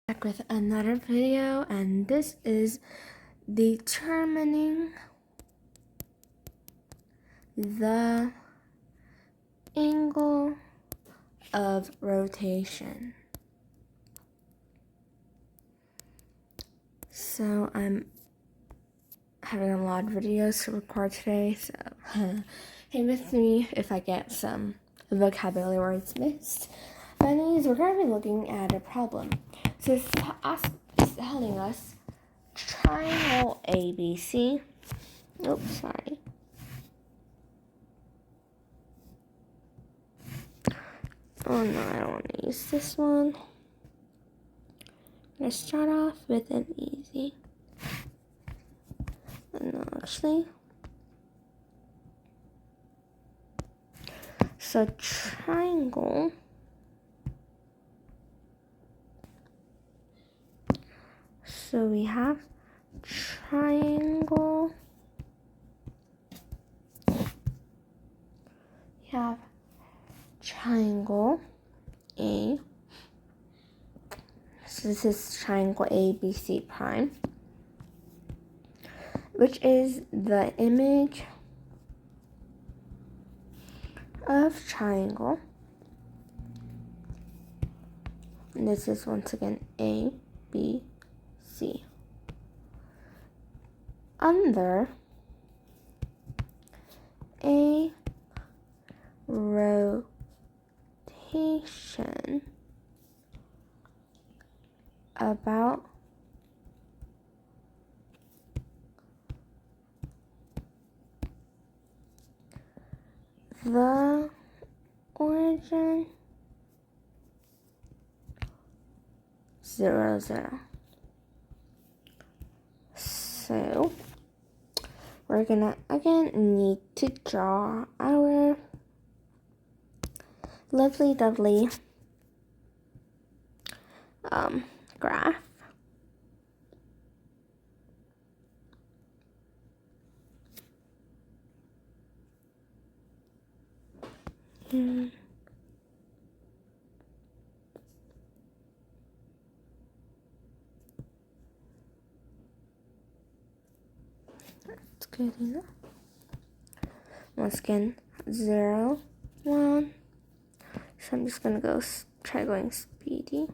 Back with another video, and this is determining the angle of rotation. So I'm having a lot of videos to record today, so hang with me if I get some vocabulary words missed. But anyways, we're going to be looking at a problem. So it's telling us triangle ABC. Oops, sorry. Oh no, I don't want to use this one. I'm going to start off with an easy. No, actually. So triangle. So we have triangle. We have triangle A. So this is triangle ABC prime, which is the image of triangle. And this is once again A, B, C. Under a rotation about the origin 0, 0. So we're gonna again need to draw our lovely graph. That's good enough. Once again, 0, 1. So I'm just gonna try going speedy.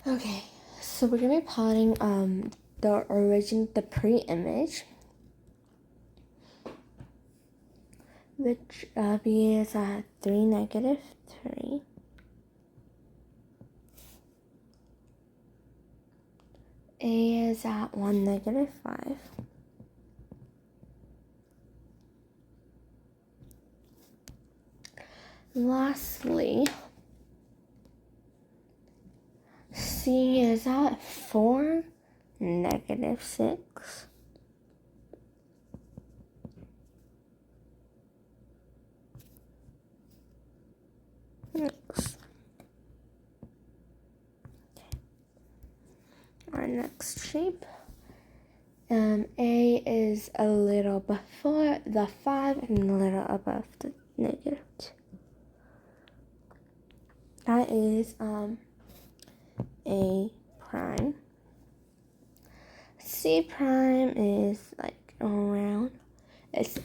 Okay, so we're gonna be plotting the pre-image, which B is at 3, negative 3. A is at 1, negative 5. Lastly, C is at 4, negative 6. Next. Our next shape. A is a little before the 5 and a little above the negative 2. That is A prime. C prime is like around. It's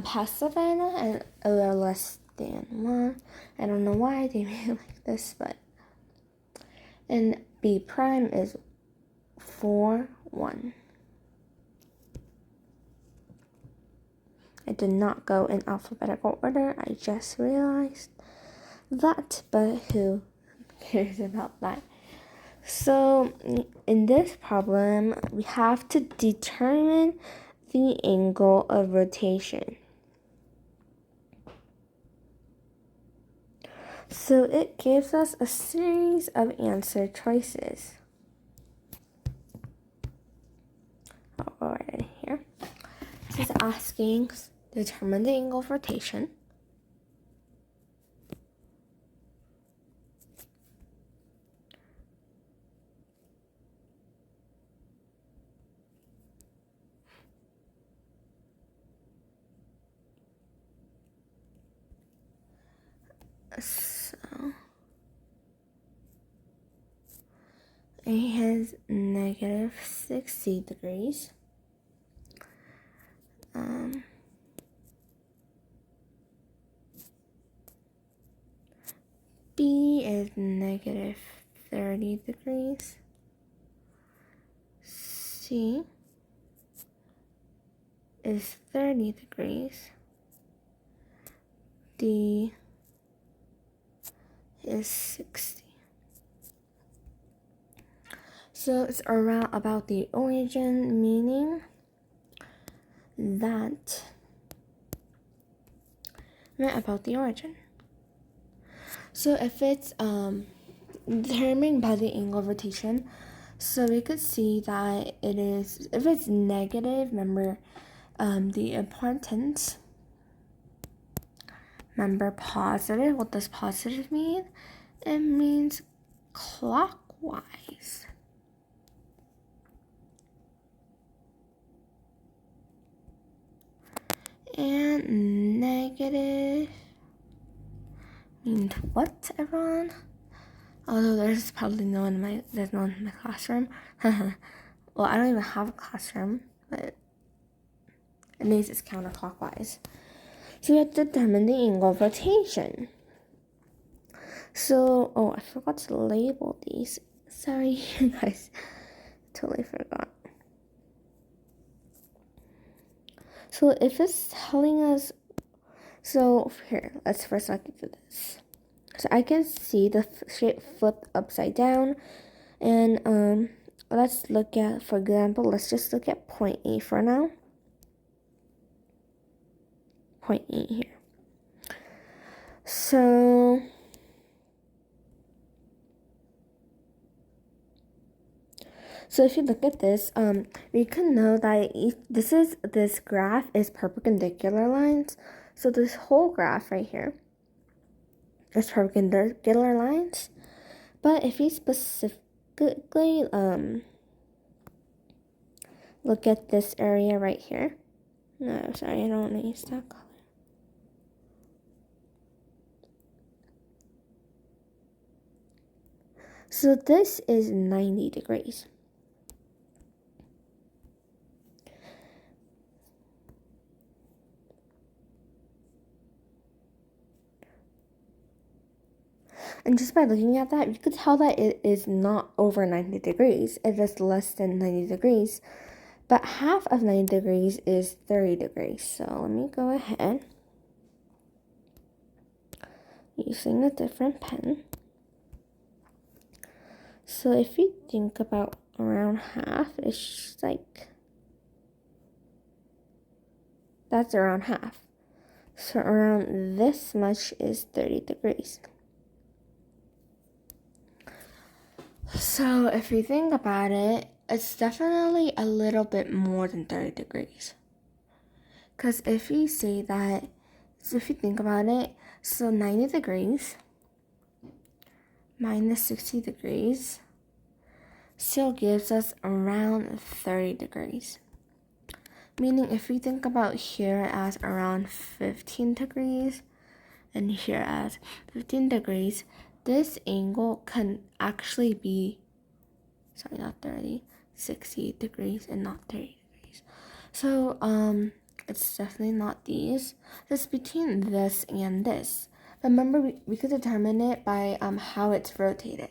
past Savannah and a little less than 1. I don't know why they made it like this, but and B prime is 4, 1. I did not go in alphabetical order. I just realized that, but who cares about that? So in this problem, we have to determine the angle of rotation. So it gives us a series of answer choices. I'll go right in here. This is asking, determine the angle of rotation. So it has negative 60 degrees. B is negative 30 degrees. C is 30 degrees. D is 60. So it's around about the origin, meaning that about the origin. So if it's determined by the angle of rotation, so we could see that it is, if it's negative, remember the importance. Remember positive, what does positive mean? It means clockwise. And negative means what, everyone? Although there's probably no one in my classroom. Well, I don't even have a classroom, but it means it's counterclockwise. So we have to determine the angle of rotation. So, oh, I forgot to label these. Sorry, you guys. Totally forgot. So if it's telling us, so here, let's first look at this. So I can see the shape flipped upside down, and let's look at, for example, let's just look at point A for now. Point E here. So if you look at this, we can know that this graph is perpendicular lines. So this whole graph right here is perpendicular lines. But if you specifically look at this area right here. No, sorry, I don't want to use that color. So this is 90 degrees. And just by looking at that, you could tell that it is not over 90 degrees. It is less than 90 degrees. But half of 90 degrees is 30 degrees. So let me go ahead using a different pen. So if you think about around half, it's like, that's around half. So around this much is 30 degrees. So if you think about it, it's definitely a little bit more than 30 degrees. Because if you say that, so if you think about it, so 90 degrees minus 60 degrees still gives us around 30 degrees. Meaning if we think about here as around 15 degrees and here as 15 degrees, this angle can actually be, sorry, not 30, 60 degrees and not 30 degrees. So it's definitely not these. It's between this and this. Remember, we could determine it by how it's rotated.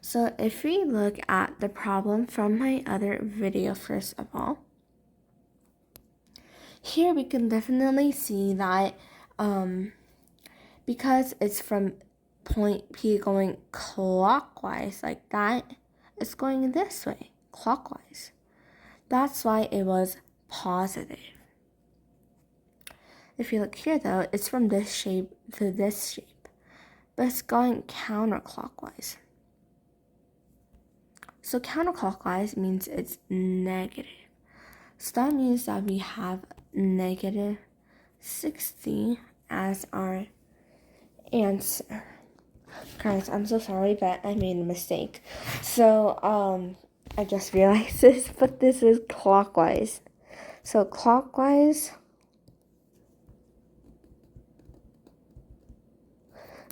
So if we look at the problem from my other video, first of all, here we can definitely see that because it's from point P going clockwise like that, it's going this way, clockwise. That's why it was positive. If you look here though, it's from this shape to this shape, but it's going counterclockwise. So counterclockwise means it's negative. So that means that we have negative 60 as our answer. Guys, I'm so sorry, but I made a mistake. So, I just realized this, but this is clockwise. So clockwise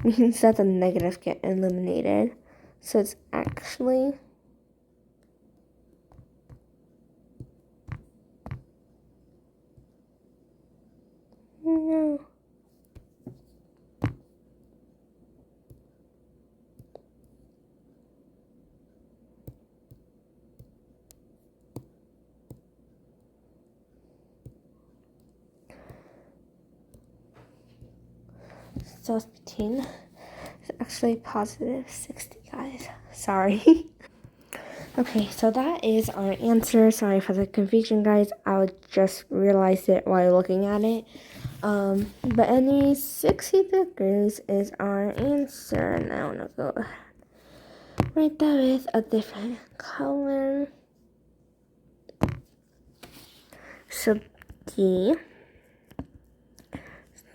means that the negatives get eliminated. So it's actually no. So it's between, it's actually positive 60, guys. Sorry. Okay, so that is our answer. Sorry for the confusion, guys. I just realized it while looking at it. But any 60 degrees is our answer. And I want to go ahead. Write that with a different color. So D,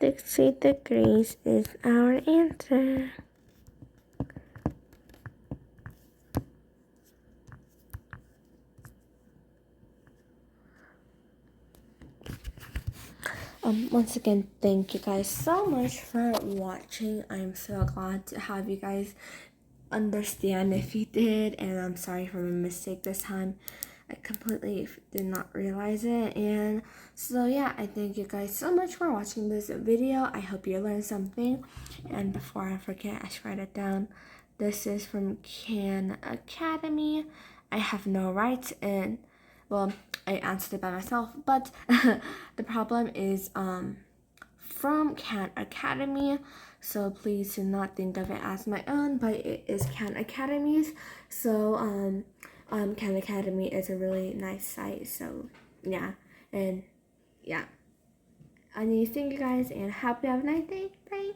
60 degrees is our answer. Once again, thank you guys so much for watching. I'm so glad to have you guys understand if you did, and I'm sorry for my mistake this time. I completely did not realize it. And so yeah, I thank you guys so much for watching this video. I hope you learned something. And before I forget, I should write it down. This is from Khan Academy. I have no rights, and well, I answered it by myself, but the problem is from Khan Academy, so please do not think of it as my own, but it is Khan Academy's. So Khan Academy is a really nice site. So yeah, and yeah, I need to thank you guys and hope you have a nice day. Bye.